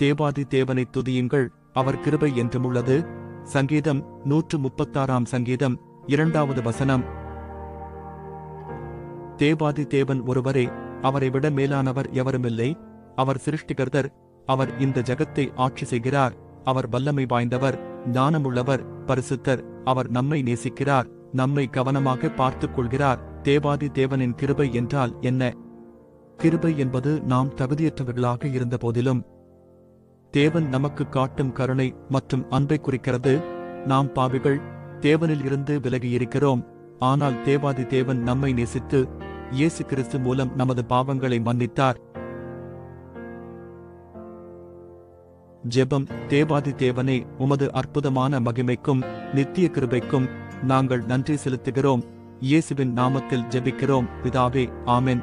தேவாதி தேவனை துதியுங்கள், அவர் கிருபை என்றுமுள்ளது. சங்கீதம் 136 சங்கீதம் 2வது வசனம். தேவாதி தேவன் ஒருவரே, அவரை விட மேலானவர் எவருமில்லை. அவர் சிருஷ்டிகர்த்தர், அவர் இந்த ஜகத்தை ஆட்சி செய்கிறார். அவர் வல்லமை வாய்ந்தவர், ஞானமுள்ளவர், பரிசுத்தர். அவர் நம்மை நேசிக்கிறார், நம்மை கவனமாக பார்த்துக் கொள்கிறார். தேவாதி தேவனின் கிருபை என்றால் என்ன? கிருபை என்பது நாம் தகுதியற்றவர்களாக இருந்த போதிலும் தேவன் நமக்கு காட்டும் கருணை மற்றும் அன்பை குறிக்கிறது. நாம் பாவிகள், தேவனில் இருந்து விலகியிருக்கிறோம். ஆனால் தேவாதி தேவன் நம்மை நேசித்து இயேசு கிறிஸ்து மூலம் நமது பாவங்களை மன்னித்தார். ஜெபம். தேவாதி தேவனே, உமது அற்புதமான மகிமைக்கும் நித்திய கிருபைக்கும் நாங்கள் நன்றி செலுத்துகிறோம். இயேசுவின் நாமத்தில் ஜெபிக்கிறோம் பிதாவே, ஆமென்.